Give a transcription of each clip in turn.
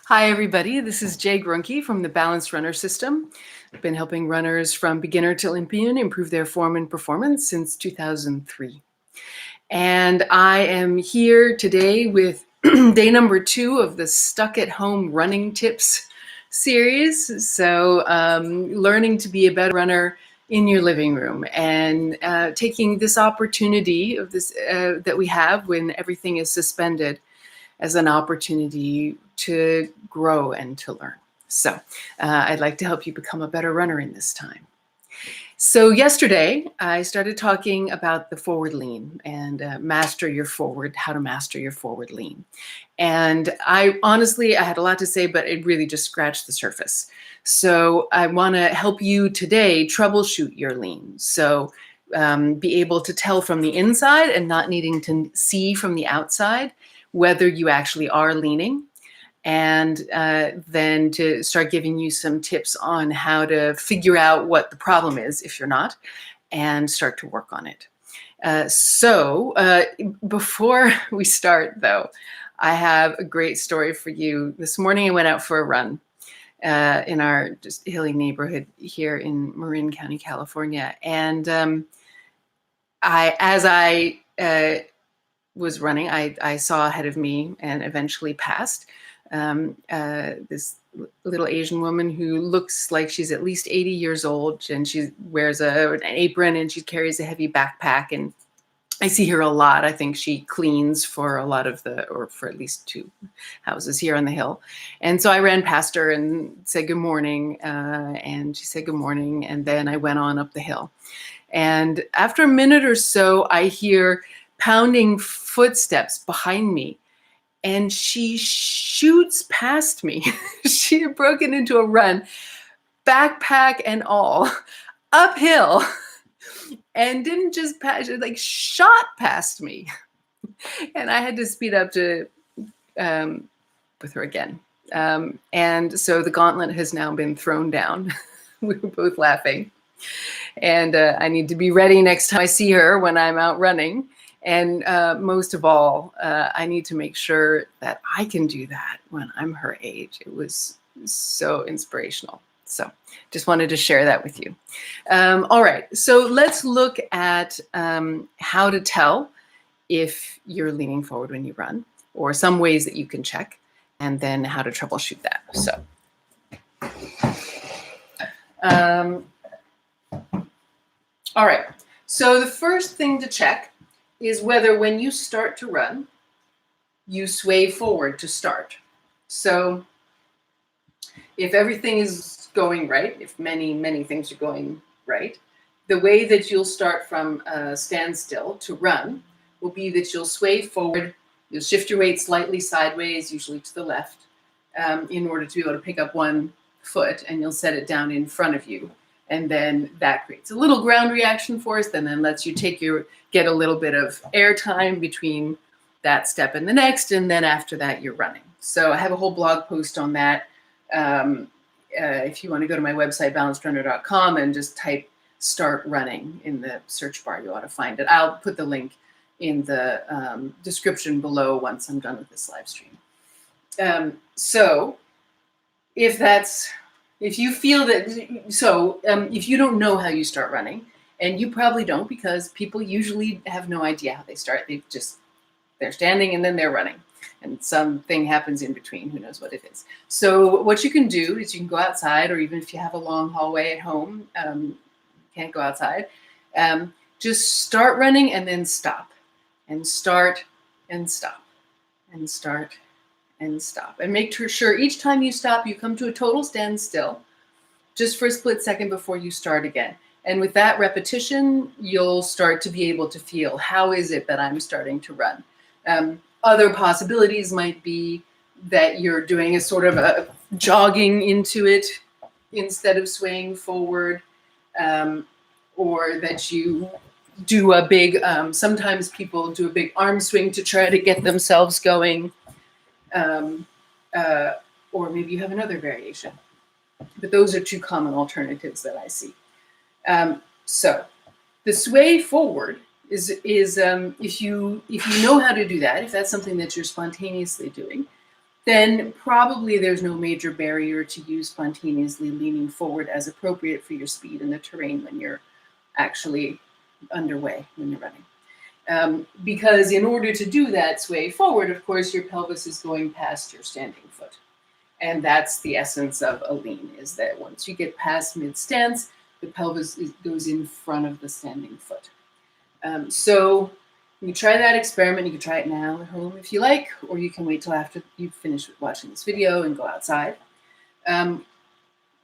Hi, everybody. This is Jay Grunke from the Balanced Runner System. I've been helping runners from beginner to Olympian improve their form and performance since 2003. And I am here today with day number 2 of the Stuck at Home Running Tips series. So learning to be a better runner in your living room and taking this opportunity of this that we have when everything is suspended as an opportunity to grow and to learn. So I'd like to help you become a better runner in this time. So yesterday, I started talking about the forward lean and how to master your forward lean. And I had a lot to say, but it really just scratched the surface. So I want to help you today troubleshoot your lean. So be able to tell from the inside and not needing to see from the outside whether you actually are leaning, and then to start giving you some tips on how to figure out what the problem is if you're not, and start to work on it. So before we start, though, I have a great story for you. This morning I went out for a run in our just hilly neighborhood here in Marin County, California. And as I was running, I saw ahead of me and eventually passed this little Asian woman who looks like she's at least 80 years old, and she wears an apron and she carries a heavy backpack, and I see her a lot. I think she cleans for for at least 2 houses here on the hill. And so I ran past her and said good morning, and she said good morning, and then I went on up the hill. And after a minute or so, I hear pounding footsteps behind me, and she shoots past me. She had broken into a run, backpack and all, uphill, and didn't just pass, like shot past me. And I had to speed up to with her again. And so the gauntlet has now been thrown down. We were both laughing. And I need to be ready next time I see her when I'm out running. And most of all, I need to make sure that I can do that when I'm her age. It was so inspirational. So just wanted to share that with you. All right, so let's look at how to tell if you're leaning forward when you run, or some ways that you can check, and then how to troubleshoot that. So. All right, so the first thing to check is whether when you start to run, you sway forward to start. So if everything is going right, if many things are going right, the way that you'll start from a standstill to run will be that you'll sway forward, you'll shift your weight slightly sideways, usually to the left, in order to be able to pick up one foot, and you'll set it down in front of you. And then that creates a little ground reaction force, and then lets you get a little bit of air time between that step and the next, and then after that you're running. So I have a whole blog post on that. If you want to go to my website, balancedrunner.com, and just type "start running" in the search bar, you ought to find it. I'll put the link in the description below once I'm done with this live stream. So if you feel that, if you don't know how you start running, and you probably don't, because people usually have no idea how they start. They're standing and then they're running, and something happens in between. Who knows what it is? So what you can do is you can go outside, or even if you have a long hallway at home, you can't go outside, just start running and then stop, and start and stop, and start and stop. And make sure each time you stop, you come to a total standstill just for a split second before you start again. And with that repetition, you'll start to be able to feel, how is it that I'm starting to run? Other possibilities might be that you're doing a sort of a jogging into it instead of swaying forward, or that you do a big, sometimes people do a big arm swing to try to get themselves going, or maybe you have another variation. But those are 2 common alternatives that I see. So the sway forward is if you know how to do that, if that's something that you're spontaneously doing, then probably there's no major barrier to you spontaneously leaning forward as appropriate for your speed in the terrain when you're actually underway, when you're running. Because in order to do that sway forward, of course, your pelvis is going past your standing foot. And that's the essence of a lean, is that once you get past mid-stance, the pelvis goes in front of the standing foot. So you try that experiment. You can try it now at home if you like, or you can wait till after you finish watching this video and go outside.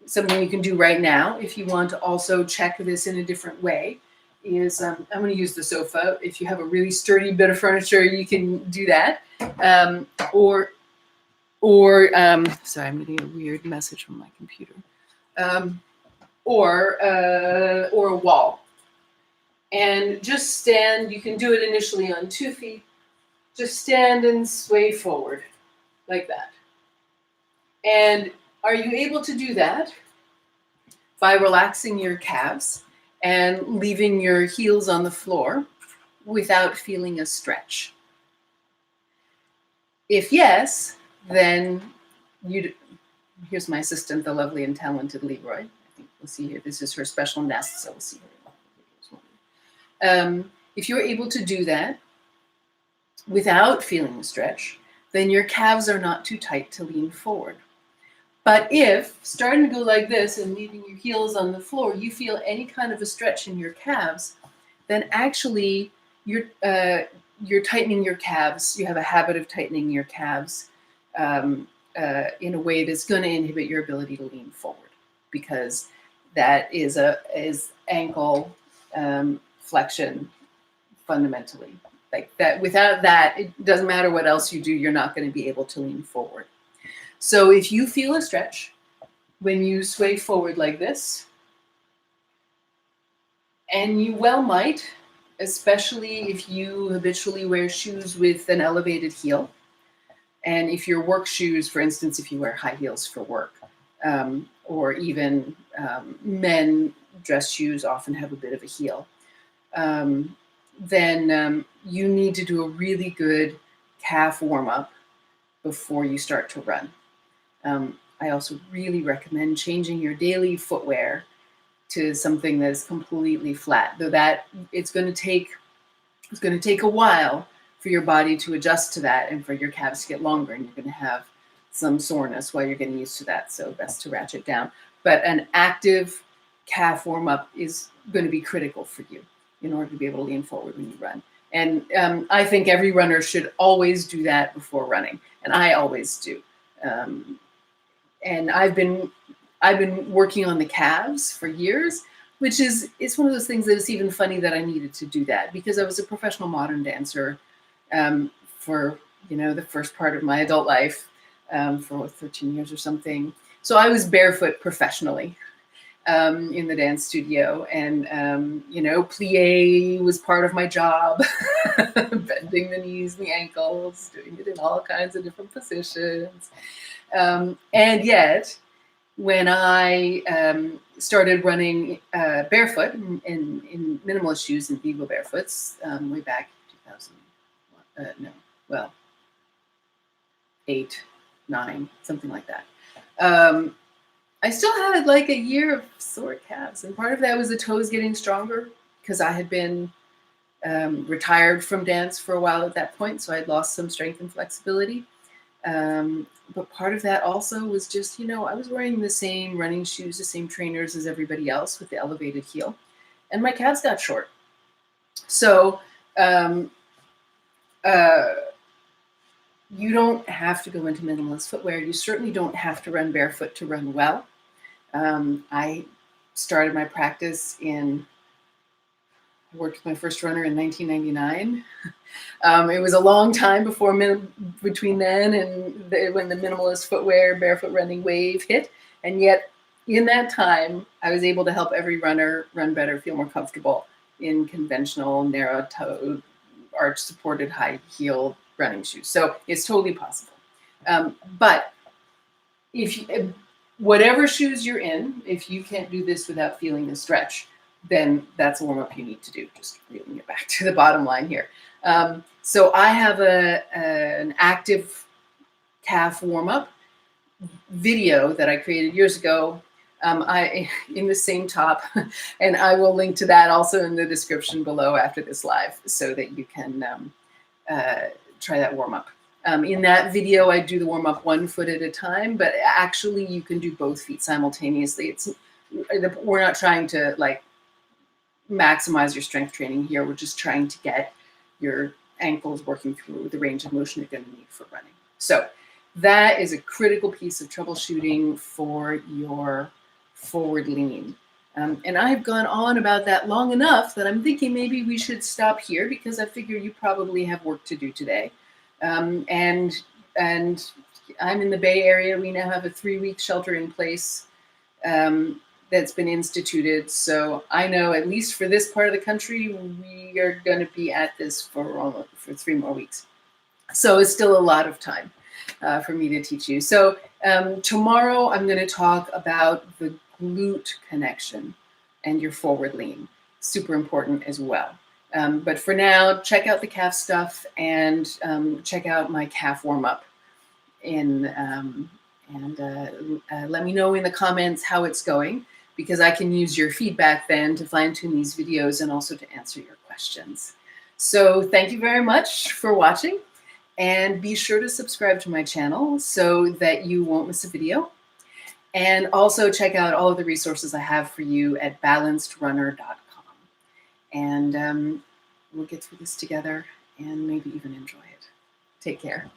Something you can do right now, if you want to also check this in a different way, is I'm going to use the sofa. If you have a really sturdy bit of furniture, you can do that. Sorry, I'm getting a weird message from my computer. Or a wall. And just stand. You can do it initially on 2 feet. Just stand and sway forward like that. And are you able to do that by relaxing your calves and leaving your heels on the floor without feeling a stretch? If yes, then here's my assistant, the lovely and talented Leroy. I think we'll see here. This is her special nest, so we'll see her. If you're able to do that without feeling a stretch, then your calves are not too tight to lean forward. But if starting to go like this and leaving your heels on the floor, you feel any kind of a stretch in your calves, then actually you're tightening your calves. You have a habit of tightening your calves in a way that's going to inhibit your ability to lean forward, because that is ankle flexion fundamentally. Like that, without that, it doesn't matter what else you do, you're not going to be able to lean forward. So if you feel a stretch when you sway forward like this, and you well might, especially if you habitually wear shoes with an elevated heel, and if your work shoes, for instance, if you wear high heels for work, or even men dress shoes often have a bit of a heel, then you need to do a really good calf warm-up before you start to run. I also really recommend changing your daily footwear to something that's completely flat, though that it's going to take a while for your body to adjust to that and for your calves to get longer, and you're going to have some soreness while you're getting used to that, so best to ratchet down. But an active calf warm-up is going to be critical for you in order to be able to lean forward when you run. And I think every runner should always do that before running, and I always do. And I've been working on the calves for years, which it's one of those things that it's even funny that I needed to do that, because I was a professional modern dancer for the first part of my adult life, for 13 years or something. So I was barefoot professionally in the dance studio, and plie was part of my job, bending the knees, the ankles, doing it in all kinds of different positions. And yet, when I started running barefoot in minimalist shoes and Vigo barefoots way back 8, 9, something like that. I still had like a year of sore calves, and part of that was the toes getting stronger because I had been retired from dance for a while at that point, so I'd lost some strength and flexibility. But part of that also was just, I was wearing the same running shoes, the same trainers as everybody else with the elevated heel, and my calves got short. So you don't have to go into minimalist footwear. You certainly don't have to run barefoot to run well. I started my practice I worked with my first runner in 1999. It was a long time between then and when the minimalist footwear, barefoot running wave hit. And yet in that time, I was able to help every runner run better, feel more comfortable in conventional, narrow-toed, arch-supported, high-heel running shoes. So it's totally possible. But whatever shoes you're in, if you can't do this without feeling a stretch, then that's a warm-up you need to do. Just reeling it back to the bottom line here. So I have an active calf warm-up video that I created years ago, in the same top, and I will link to that also in the description below after this live, so that you can try that warm-up. In that video, I do the warm-up 1 foot at a time, but actually you can do both feet simultaneously. We're not trying to like maximize your strength training here. We're just trying to get your ankles working through the range of motion you're going to need for running. So that is a critical piece of troubleshooting for your forward lean. And I've gone on about that long enough that I'm thinking maybe we should stop here, because I figure you probably have work to do today. And I'm in the Bay Area. We now have a 3-week shelter in place that's been instituted. So I know, at least for this part of the country, we are going to be at this for 3 more weeks. So it's still a lot of time for me to teach you. So tomorrow I'm going to talk about the glute connection and your forward lean. Super important as well. But for now, check out the calf stuff and check out my calf warm-up. And let me know in the comments how it's going, because I can use your feedback then to fine-tune these videos and also to answer your questions. So thank you very much for watching, and be sure to subscribe to my channel so that you won't miss a video. And also check out all of the resources I have for you at balancedrunner.com. And we'll get through this together and maybe even enjoy it. Take care.